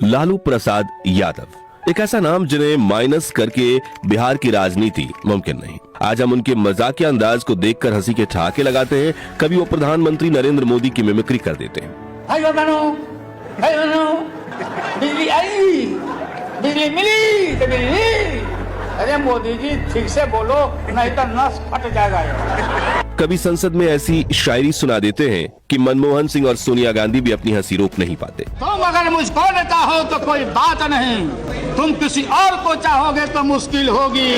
लालू प्रसाद यादव एक ऐसा नाम जिन्हें माइनस करके बिहार की राजनीति मुमकिन नहीं। आज हम उनके मजाकिया अंदाज को देखकर हंसी के ठहाके लगाते हैं। कभी वो प्रधानमंत्री नरेंद्र मोदी की मिमिक्री कर देते हैं। भाई बहनों, बिजली आई, बिजली मिली तो बिजली। अरे मोदी जी ठीक से बोलो, नहीं तो नस फट जाएगा। कभी संसद में ऐसी शायरी सुना देते हैं कि मनमोहन सिंह और सोनिया गांधी भी अपनी हंसी रोक नहीं पाते। तुम अगर मुझको लेता हो तो कोई बात नहीं, तुम किसी और को चाहोगे तो मुश्किल होगी।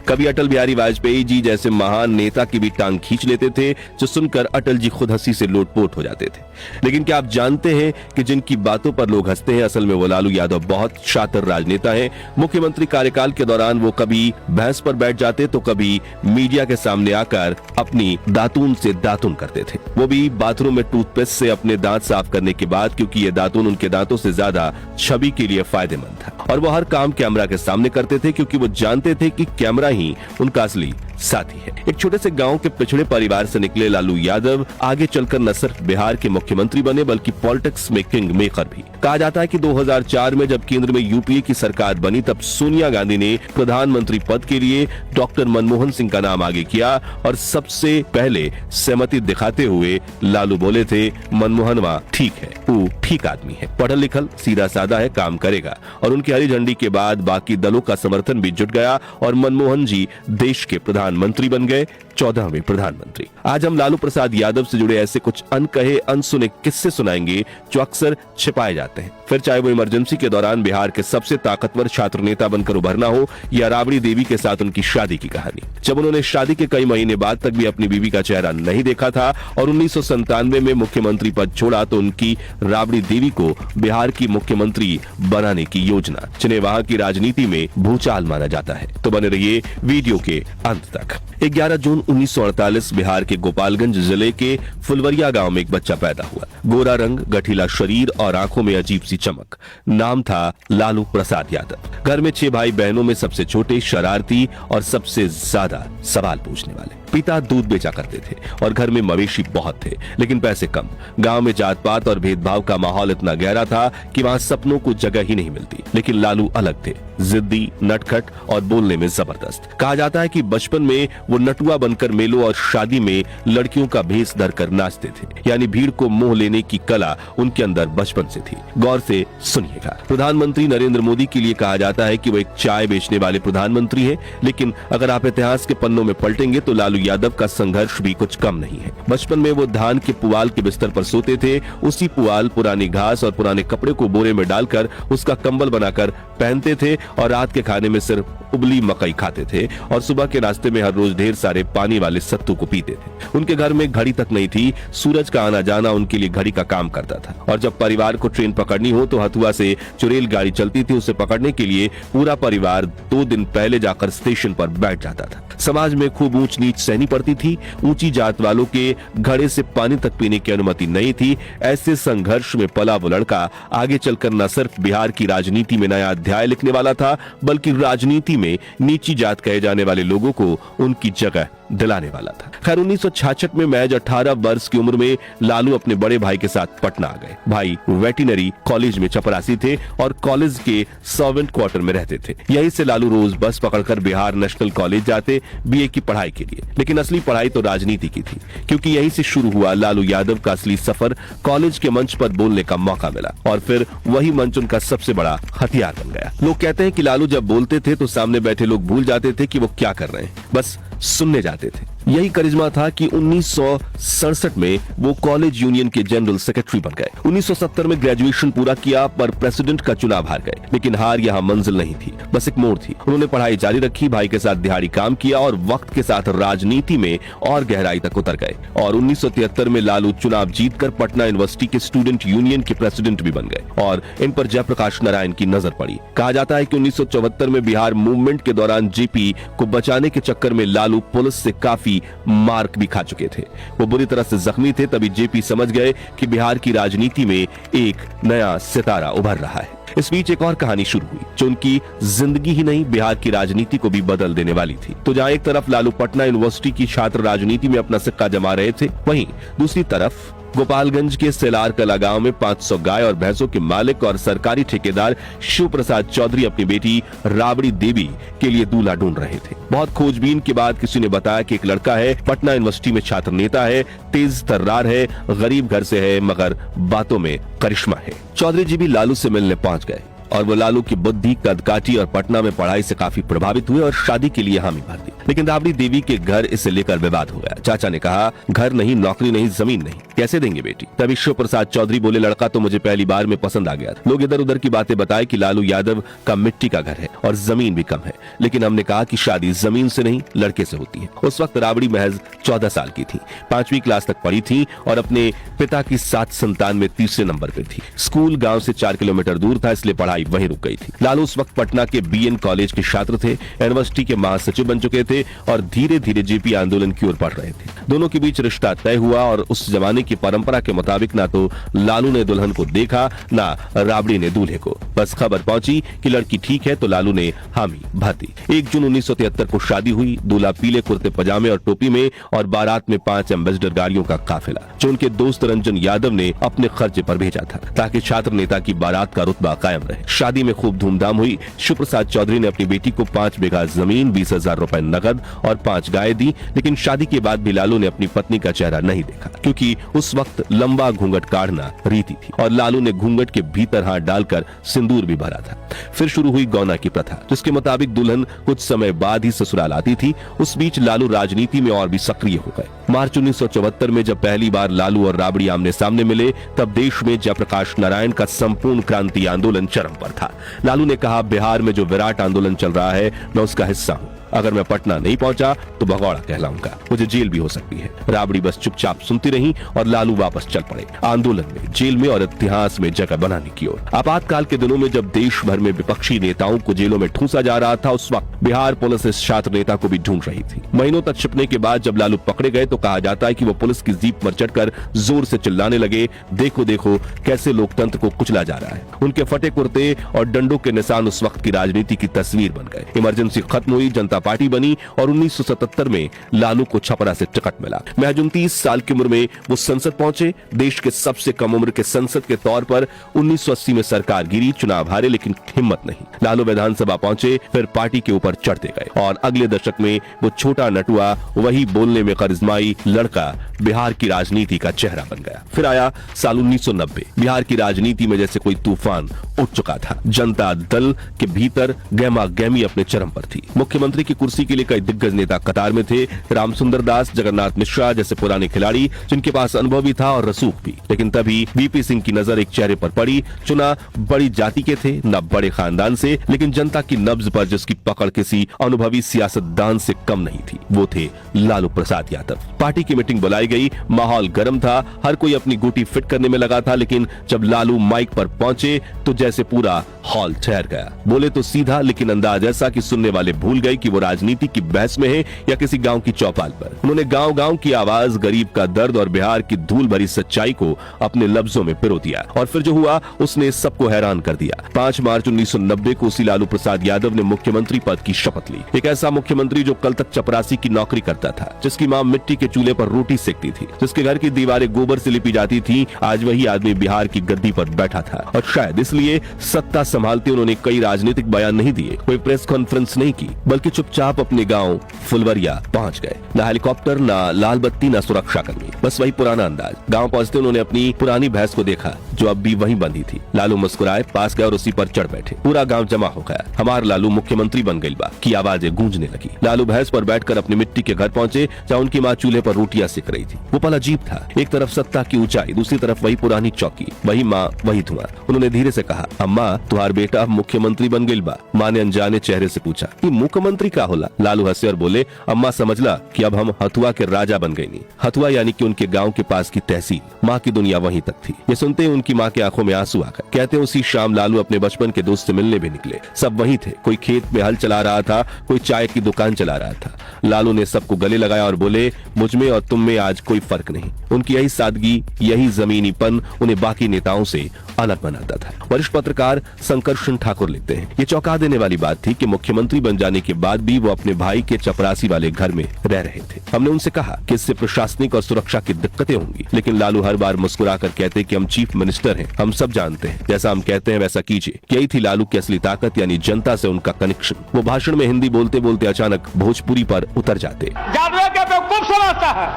कभी अटल बिहारी वाजपेयी जी जैसे महान नेता की भी टांग खींच लेते थे, जो सुनकर अटल जी खुद हंसी से लोटपोट हो जाते थे। लेकिन क्या आप जानते हैं कि जिनकी बातों पर लोग हंसते हैं, असल में वो लालू यादव बहुत शातिर राजनेता हैं। मुख्यमंत्री कार्यकाल के दौरान वो कभी भैंस पर बैठ जाते तो कभी मीडिया के सामने आकर अपनी दातून से दातुन करते थे, वो भी बाथरूम में टूथपेस्ट से अपने दांत साफ करने के बाद, क्योंकि ये दातुन उनके दांतों से ज्यादा छवि के लिए फायदेमंद था। और वो हर काम कैमरा के सामने करते थे, क्योंकि वो जानते थे कि कैमरा ही उनका असली साथी है। एक छोटे से गांव के पिछड़े परिवार से निकले लालू यादव आगे चलकर न सिर्फ बिहार के मुख्यमंत्री बने, बल्कि पॉलिटिक्स में किंग मेकर भी। कहा जाता है कि 2004 में जब केंद्र में यूपीए की सरकार बनी, तब सोनिया गांधी ने प्रधानमंत्री पद के लिए डॉक्टर मनमोहन सिंह का नाम आगे किया और सबसे पहले सहमति दिखाते हुए लालू बोले थे, मनमोहनवा ठीक है, वो ठीक आदमी है, पढ़ल लिखल, सीधा साधा है, काम करेगा। और उनकी हरी झंडी के बाद बाकी दलों का समर्थन भी जुट गया और मनमोहन जी देश के प्रधानमंत्री बन गए, 14वें प्रधानमंत्री। आज हम लालू प्रसाद यादव से जुड़े ऐसे कुछ अनकहे अनसुने किस्से सुनाएंगे जो अक्सर छिपाए जाते हैं। फिर चाहे वो इमरजेंसी के दौरान बिहार के सबसे ताकतवर छात्र नेता बनकर उभरना हो या राबड़ी देवी के साथ उनकी शादी की कहानी, जब उन्होंने शादी के कई महीने बाद तक भी अपनी बीवी का चेहरा नहीं देखा था और 1997 में मुख्यमंत्री पद छोड़ा तो उनकी राबड़ी देवी को बिहार की मुख्यमंत्री बनाने की योजना, जिन्हें वहां की राजनीति में भूचाल माना जाता है। तो बने रहिए वीडियो के अंत तक। 11 जून 1948 बिहार के गोपालगंज जिले के फुलवरिया गांव में एक बच्चा पैदा हुआ। गोरा रंग, गठीला शरीर और आंखों में अजीब सी चमक। नाम था लालू प्रसाद यादव। घर में 6 भाई बहनों में सबसे छोटे, शरारती और सबसे ज्यादा सवाल पूछने वाले। पिता दूध बेचा करते थे और घर में मवेशी बहुत थे, लेकिन पैसे कम। गांव में जात पात और भेदभाव का माहौल इतना गहरा था कि वहां सपनों को जगह ही नहीं मिलती। लेकिन लालू अलग थे, जिद्दी, नटखट और बोलने में जबरदस्त। कहा जाता है कि बचपन में वो नटुआ बनकर मेलों और शादी में लड़कियों का भेष धरकर नाचते थे, यानी भीड़ को मोह लेने की कला उनके अंदर बचपन से थी। गौर से सुनिएगा। प्रधानमंत्री नरेंद्र मोदी के लिए कहा जाता है कि वो एक चाय बेचने वाले प्रधानमंत्री है, लेकिन अगर आप इतिहास के पन्नों में पलटेंगे तो लालू यादव का संघर्ष भी कुछ कम नहीं है। बचपन में वो धान के पुआल के बिस्तर पर सोते थे। उसी पुआल, पुरानी घास और पुराने कपड़े को बोरे में डालकर उसका कंबल बनाकर पहनते थे और रात के खाने में सिर्फ उबली मकई खाते थे और सुबह के नाश्ते में हर रोज ढेर सारे पानी वाले सत्तू को पीते थे। उनके घर में घड़ी तक नहीं थी। सूरज का आना जाना उनके लिए घड़ी का काम करता था और जब परिवार को ट्रेन पकड़नी हो तो हथुआ से जो रेलगाड़ी चलती थी उसे पकड़ने के लिए पूरा परिवार 2 दिन पहले जाकर स्टेशन पर बैठ जाता था। समाज में खूब ऊंच नीच सहनी पड़ती थी। ऊंची जात वालों के घड़े से पानी तक पीने की अनुमति नहीं थी। ऐसे संघर्ष में पला वो लड़का आगे चलकर न सिर्फ बिहार की राजनीति में नया अध्याय लिखने वाला था, बल्कि राजनीति में नीची जात कहे जाने वाले लोगों को उनकी जगह दिलाने वाला था। खैर 1966 में महज 18 वर्ष की उम्र में लालू अपने बड़े भाई के साथ पटना आ गए। भाई वेटरनरी कॉलेज में चपरासी थे और कॉलेज के सर्वेंट क्वार्टर में रहते थे। यहीं से लालू रोज बस पकड़कर बिहार नेशनल कॉलेज जाते बीए की पढ़ाई के लिए। लेकिन असली पढ़ाई तो राजनीति की थी, क्योंकि यहीं से शुरू हुआ लालू यादव का असली सफर। कॉलेज के मंच पर बोलने का मौका मिला और फिर वही मंच उनका सबसे बड़ा हथियार बन गया। लोग कहते हैं कि लालू जब बोलते थे तो सामने बैठे लोग भूल जाते थे कि वो क्या कर रहे हैं, बस सुनने जाते थे। यही करिश्मा था कि 1967 में वो कॉलेज यूनियन के जनरल सेक्रेटरी बन गए। 1970 में ग्रेजुएशन पूरा किया पर प्रेसिडेंट का चुनाव हार गए। लेकिन हार यहाँ मंजिल नहीं थी, बस एक मोड़ थी। उन्होंने पढ़ाई जारी रखी, भाई के साथ दिहाड़ी काम किया और वक्त के साथ राजनीति में और गहराई तक उतर गए। और 1973 में लालू चुनाव जीतकर पटना यूनिवर्सिटी के स्टूडेंट यूनियन के प्रेसिडेंट भी बन गए और इन पर जयप्रकाश नारायण की नजर पड़ी। कहा जाता है कि 1974 में बिहार मूवमेंट के दौरान जेपी को बचाने के चक्कर में लालू पुलिस से काफी मार्क भी खा चुके थे। वो बुरी तरह से जख्मी थे। तभी जेपी समझ गए कि बिहार की राजनीति में एक नया सितारा उभर रहा है। इस बीच एक और कहानी शुरू हुई जो उनकी जिंदगी ही नहीं बिहार की राजनीति को भी बदल देने वाली थी। तो जहां एक तरफ लालू पटना यूनिवर्सिटी की छात्र राजनीति में अपना सिक्का जमा रहे थे, वहीं दूसरी तरफ गोपालगंज के सेलार कला गांव में 500 गाय और भैंसों के मालिक और सरकारी ठेकेदार शिव प्रसाद चौधरी अपनी बेटी राबड़ी देवी के लिए दूल्हा ढूंढ रहे थे। बहुत खोजबीन के बाद किसी ने बताया कि एक लड़का है, पटना यूनिवर्सिटी में छात्र नेता है, तेज तर्रार है, गरीब घर से है, मगर बातों में करिश्मा है। चौधरी जी भी लालू से मिलने पहुंच गए और वो लालू की बुद्धि, कदकाठी और पटना में पढ़ाई से काफी प्रभावित हुए और शादी के लिए हामी भर दी। लेकिन राबड़ी देवी के घर इसे लेकर विवाद हो गया। चाचा ने कहा, घर नहीं, नौकरी नहीं, जमीन नहीं, कैसे देंगे बेटी? तभी शिव प्रसाद चौधरी बोले, लड़का तो मुझे पहली बार में पसंद आ गया। लोग इधर उधर की बातें बताए कि लालू यादव का मिट्टी का घर है और जमीन भी कम है, लेकिन हमने कहा कि शादी जमीन से नहीं लड़के से होती है। उस वक्त राबड़ी महज 14 साल की थी, 5वीं क्लास तक पढ़ी थी और अपने पिता की 7 संतान में तीसरे नंबर पर थी। स्कूल गांव से 4 किलोमीटर दूर था, इसलिए पढ़ाई वहीं रुक गई थी। लालू उस वक्त पटना के BN कॉलेज के छात्र थे, यूनिवर्सिटी के महासचिव बन चुके थे और धीरे धीरे जेपी आंदोलन की ओर बढ़ रहे थे। दोनों के बीच रिश्ता तय हुआ और उस जमाने की परंपरा के मुताबिक ना तो लालू ने दुल्हन को देखा, ना राबड़ी ने दूल्हे को। बस खबर पहुंची कि लड़की ठीक है तो लालू ने हामी भर दी। 1 जून 1973 को शादी हुई। दूल्हा पीले कुर्ते पजामे और टोपी में और बारात में 5 एम्बेसडर गाड़ियों का काफिला, जो उनके दोस्त रंजन यादव ने अपने खर्चे पर भेजा था ताकि छात्र नेता की बारात का रुतबा कायम रहे। शादी में खूब धूमधाम हुई। शिव प्रसाद चौधरी ने अपनी बेटी को 5 बीघा जमीन, 20,000 रुपए नकद और 5 गाय दी। लेकिन शादी के बाद भी लालू ने अपनी पत्नी का चेहरा नहीं देखा, क्योंकि उस वक्त लंबा घूंघट काढ़ना रीति थी और लालू ने घूंघट के भीतर हाथ डालकर सिंदूर भी भरा था। फिर शुरू हुई गौना की प्रथा, जिसके मुताबिक दुल्हन कुछ समय बाद ही ससुराल आती थी। उस बीच लालू राजनीति में और भी सक्रिय हो गए। मार्च 1974 में जब पहली बार लालू और राबड़ी आमने सामने मिले, तब देश में जयप्रकाश नारायण का संपूर्ण क्रांति आंदोलन चरम पर था। लालू ने कहा, बिहार में जो विराट आंदोलन चल रहा है, मैं उसका हिस्सा हूं। अगर मैं पटना नहीं पहुंचा तो भगौड़ा कहलाऊंगा, मुझे जेल भी हो सकती है। राबड़ी बस चुपचाप सुनती रही और लालू वापस चल पड़े आंदोलन में, जेल में और इतिहास में जगह बनाने की ओर। आपातकाल के दिनों में जब देश भर में विपक्षी नेताओं को जेलों में ठूंसा जा रहा था, उस वक्त बिहार पुलिस इस छात्र नेता को भी ढूंढ रही थी। महीनों तक छिपने के बाद जब लालू पकड़े गए तो कहा जाता है कि वो पुलिस की जीप पर चढ़कर जोर से चिल्लाने लगे, देखो देखो कैसे लोकतंत्र को कुचला जा रहा है। उनके फटे कुर्ते और डंडों के निशान उस वक्त की राजनीति की तस्वीर बन गए। इमरजेंसी खत्म हुई, जनता पार्टी बनी और 1977 में लालू को छपरा से टिकट मिला। महज 29 साल की उम्र में वो संसद पहुंचे। देश के सबसे कम उम्र के संसद के तौर पर 1980 में सरकार गिरी, चुनाव हारे, लेकिन हिम्मत नहीं। लालू विधानसभा पहुंचे, फिर पार्टी के ऊपर चढ़ते गए और अगले दशक में वो छोटा नटुआ, वही बोलने में करिश्माई लड़का बिहार की राजनीति का चेहरा बन गया। फिर आया साल 1990। बिहार की राजनीति में जैसे कोई तूफान उठ चुका था। जनता दल के भीतर गहमा गहमी अपने चरम पर थी। मुख्यमंत्री की कुर्सी के लिए कई दिग्गज नेता कतार में थे। रामसुंदर दास, जगन्नाथ मिश्रा जैसे पुराने खिलाड़ी, जिनके पास अनुभव भी था और रसूख भी। लेकिन तभी VP सिंह की नजर एक चेहरे पर पड़ी। चुना बड़ी जाति के थे, न बड़े खानदान से, लेकिन जनता की नब्ज पर जिसकी पकड़ किसी अनुभवी सियासतदान से कम नहीं थी, वो थे लालू प्रसाद यादव। पार्टी की मीटिंग बुलाई गई। माहौल गर्म था, हर कोई अपनी गुटी फिट करने में लगा था। लेकिन जब लालू माइक पर पहुंचे तो जैसे पूरा हॉल ठहर गया। बोले तो सीधा, लेकिन अंदाज ऐसा कि सुनने वाले भूल गए कि वो राजनीति की बहस में है या किसी गांव की चौपाल पर। उन्होंने गांव गांव की आवाज, गरीब का दर्द और बिहार की धूल भरी सच्चाई को अपने लफ्जों में पिरो दिया। और फिर जो हुआ उसने सबको हैरान कर दिया। 5 मार्च 1990 को उसी लालू प्रसाद यादव ने मुख्यमंत्री पद की शपथ ली। एक ऐसा मुख्यमंत्री जो कल तक चपरासी की नौकरी करता था, जिसकी मां मिट्टी के चूल्हे पर रोटी सेकती थी, जिसके घर की दीवारें गोबर से लिपी जाती थी, आज वही आदमी बिहार की गद्दी पर बैठा था। और शायद इसलिए सत्ता संभालते उन्होंने कई राजनीतिक बयान नहीं दिए, कोई प्रेस कॉन्फ्रेंस नहीं की, बल्कि चुपचाप अपने गांव फुलवरिया पहुंच गए। ना हेलीकॉप्टर, ना लाल बत्ती, ना सुरक्षा कर्मी, बस वही पुराना अंदाज। गांव पहुंचते उन्होंने अपनी पुरानी भैंस को देखा जो अब भी वहीं बंधी थी। लालू मुस्कुराए, पास गए और उसी पर चढ़ बैठे। पूरा गांव जमा हो गया। हमार लालू मुख्यमंत्री बन गई बा की आवाजें गूंजने लगी। लालू भैंस पर बैठकर अपनी मिट्टी के घर पहुंचे, जहां उनकी मां चूल्हे पर रोटियां सेक रही थी। वो पल अजीब था। एक तरफ सत्ता की ऊंचाई, दूसरी तरफ वही पुरानी चौकी, वही माँ, वही धुआं। उन्होंने धीरे से कहा, अम्मा तुम्हार बेटा अब मुख्यमंत्री बन गई बा। माँ ने अनजाने चेहरे से पूछा, ये मुख्यमंत्री का होला? लालू हंसे और बोले, अम्मा समझला कि अब हम हथुआ के राजा बन गए। नहीं, हथुआ यानी कि उनके गांव के पास की तहसील। माँ की दुनिया वहीं तक थी। ये सुनते ही उनकी की मां के आंखों में आंसू आ गए। कहते हैं उसी शाम लालू अपने बचपन के दोस्त से मिलने भी निकले। सब वहीं थे, कोई खेत में हल चला रहा था, कोई चाय की दुकान चला रहा था। लालू ने सबको गले लगाया और बोले, मुझ में और तुम में आज कोई फर्क नहीं। उनकी यही सादगी, यही जमीनीपन उन्हें बाकी नेताओं से अलग बनाता था। वरिष्ठ पत्रकार संकर्षण ठाकुर लिखते हैं, ये चौंका देने वाली बात थी कि मुख्यमंत्री बन जाने के बाद भी वो अपने भाई के चपरासी वाले घर में रह रहे थे। हमने उनसे कहा कि इससे प्रशासनिक और सुरक्षा की दिक्कतें होंगी, लेकिन लालू हर बार मुस्कुराकर कहते कि हम चीफ मिनिस्टर हैं, हम सब जानते हैं, जैसा हम कहते हैं वैसा कीजिए। यही थी लालू की असली ताकत, यानी जनता से उनका कनेक्शन। वो भाषण में हिंदी बोलते बोलते अचानक भोजपुरी पर उतर जाते। यादव क्या बेवकूफ समझता है?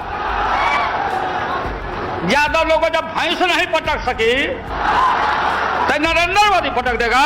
यादव लोगों जब भैंस नहीं पटक सकी तो नरेंद्र मोदी पटक देगा।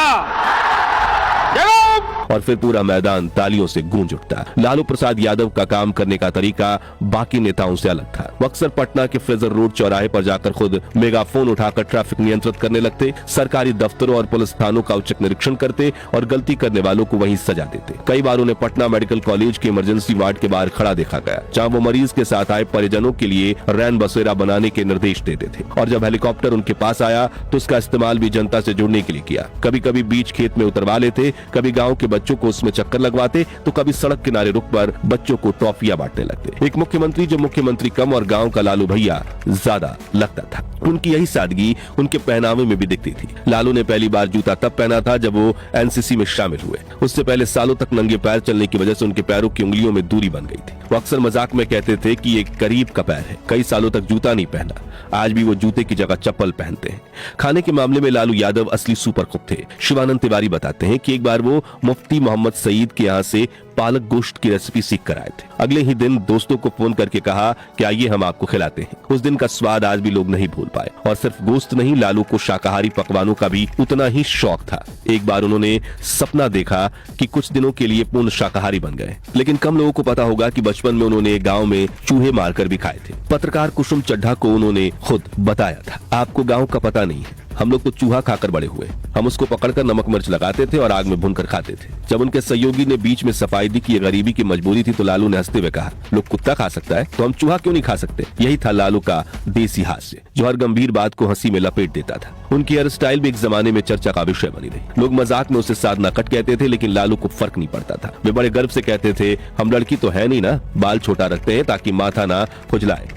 और फिर पूरा मैदान तालियों से गूंज उठता। लालू प्रसाद यादव का काम करने का तरीका बाकी नेताओं से अलग था। वो अक्सर पटना के फ्रेजर रोड चौराहे पर जाकर खुद मेगाफोन उठाकर ट्रैफिक नियंत्रित करने लगते, सरकारी दफ्तरों और पुलिस थानों का औचक निरीक्षण करते और गलती करने वालों को वहीं सजा देते। कई बार उन्हें पटना मेडिकल कॉलेज के इमरजेंसी वार्ड के बाहर खड़ा देखा गया, जहाँ वो मरीज के साथ आए परिजनों के लिए रैन बसेरा बनाने के निर्देश देते थे। और जब हेलीकॉप्टर उनके पास आया तो उसका इस्तेमाल भी जनता से जुड़ने के लिए किया। कभी कभी बीच खेत में उतरवा लेते, कभी गाँव के बच्चों को उसमें चक्कर लगवाते, तो कभी सड़क किनारे रुककर बच्चों को टॉफियां बांटने लगते। एक मुख्यमंत्री जो मुख्यमंत्री कम और गांव का लालू भैया ज्यादा लगता था। उनकी यही सादगी उनके पहनावे में भी दिखती थी। लालू ने पहली बार जूता तब पहना था जब वो एनसीसी में शामिल हुए। उससे पहले सालों तक नंगे पैर चलने की वजह से उनके पैरों की उंगलियों में दूरी बन गई थी। वो अक्सर मजाक में कहते थे कि ये गरीब का पैर है, कई सालों तक जूता नहीं पहना। आज भी वो जूते की जगह चप्पल पहनते हैं। खाने के मामले में लालू यादव असली सुपर कुक थे। शिवानंद तिवारी बताते हैं कि एक बार वो मुफ्ती मोहम्मद सईद के यहाँ से पालक गोश्त की रेसिपी सीख कर आए थे। अगले ही दिन दोस्तों को फोन करके कहा कि आइए हम आपको खिलाते हैं। उस दिन का स्वाद आज भी लोग नहीं भूल पाए। और सिर्फ गोश्त नहीं, लालू को शाकाहारी पकवानों का भी उतना ही शौक था। एक बार उन्होंने सपना देखा कि कुछ दिनों के लिए पूर्ण शाकाहारी बन गए, लेकिन कम लोगों को पता होगा कि बचपन में उन्होंने गाँव में चूहे मारकर भी खाए थे। पत्रकार कुसुम चड्ढा को उन्होंने खुद बताया था, आपको गाँव का पता नहीं है, हम लोग तो चूहा खाकर बड़े हुए। हम उसको पकड़कर नमक मिर्च लगाते थे और आग में भूनकर खाते थे। जब उनके सहयोगी ने बीच में सफाई दी कि ये गरीबी की मजबूरी थी, तो लालू ने हंसते हुए कहा, लोग कुत्ता खा सकता है तो हम चूहा क्यों नहीं खा सकते। यही था लालू का देसी हास्य, जो हर गंभीर बात को हंसी में लपेट देता था। उनकी हेयर स्टाइल भी एक जमाने में चर्चा का विषय बनी रही। लोग मजाक में उसे साधना कट कहते थे, लेकिन लालू को फर्क नहीं पड़ता था। वे बड़े गर्व से कहते थे, हम लड़की तो है नहीं ना, बाल छोटा रखते हैं ताकि माथा ना खुजलाए,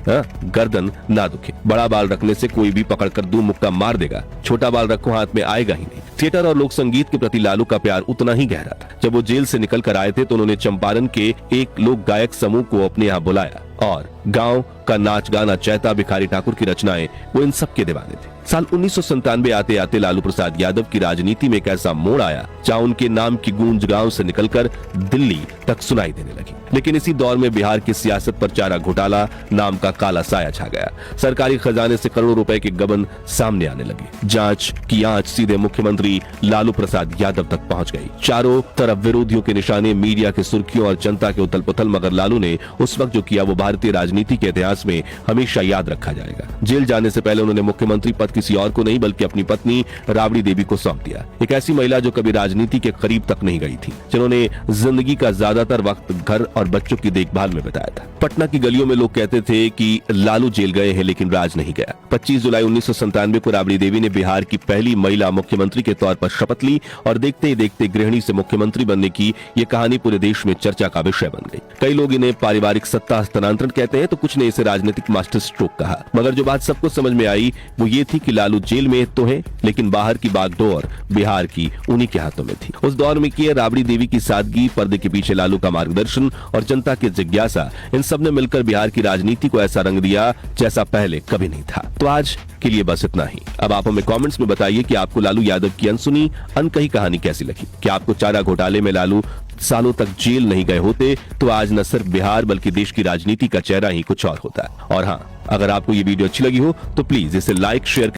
गर्दन ना दुखे। बड़ा बाल रखने से कोई भी पकड़कर दो मुक्का मार देगा, छोटा बाल रखो हाथ में आएगा ही नहीं। थिएटर और लोक संगीत के प्रति लालू का प्यार उतना ही गहरा था। जब वो जेल से निकल कर आए थे तो उन्होंने चंपारण के एक लोक गायक समूह को अपने यहाँ बुलाया और गांव का नाच गाना, चैता, भिखारी ठाकुर की रचनाएं, वो इन सब के दीवाने थे। साल 1997 आते आते लालू प्रसाद यादव की राजनीति में एक ऐसा मोड़ आया जहां उनके नाम की गूंज गांव से निकलकर दिल्ली तक सुनाई देने लगी। लेकिन इसी दौर में बिहार की सियासत पर चारा घोटाला नाम का काला साया छा गया। सरकारी खजाने से करोड़ों रुपए के गबन सामने आने लगे। जांच की आंच सीधे मुख्यमंत्री लालू प्रसाद यादव तक पहुंच गई। चारों तरफ विरोधियों के निशाने, मीडिया की सुर्खियों और जनता के उथल पुथल, मगर लालू ने उस वक्त जो किया वो भारतीय राजनीति के इतिहास में हमेशा याद रखा जाएगा। जेल जाने से पहले उन्होंने मुख्यमंत्री पद किसी और को नहीं बल्कि अपनी पत्नी राबड़ी देवी को सौंप दिया। एक ऐसी महिला जो कभी राजनीति के करीब तक नहीं गई थी, जिन्होंने जिंदगी का ज्यादातर वक्त घर और बच्चों की देखभाल में बिताया था। पटना की गलियों में लोग कहते थे कि लालू जेल गए हैं लेकिन राज नहीं गया। 25 जुलाई 1997 को राबड़ी देवी ने बिहार की पहली महिला मुख्यमंत्री के तौर पर शपथ ली और देखते ही देखते गृहिणी से मुख्यमंत्री बनने की ये कहानी पूरे देश में चर्चा का विषय बन गई। कई लोग इन्हें पारिवारिक सत्ता हस्तांतरण कहते हैं तो कुछ ने इसे राजनीतिक मास्टर स्ट्रोक कहा, मगर जो बात सबको समझ में आई वो ये थी कि लालू जेल में तो है लेकिन बाहर की बागडोर बिहार की उन्हीं के हाथों में थी। उस दौर में की राबड़ी देवी की सादगी, पर्दे के पीछे लालू का मार्गदर्शन और जनता की जिज्ञासा, इन सब ने मिलकर बिहार की राजनीति को ऐसा रंग दिया जैसा पहले कभी नहीं था। तो आज के लिए बस इतना ही। अब आप हमें कमेंट्स में बताइए कि आपको लालू यादव की अनसुनी अनकही कहानी कैसी लगी। क्या आपको चारा घोटाले में लालू सालों तक जेल नहीं गए होते तो आज न सिर्फ बिहार बल्कि देश की राजनीति का चेहरा ही कुछ और होता। और हाँ, अगर आपको ये वीडियो अच्छी लगी हो तो प्लीज इसे लाइक, शेयर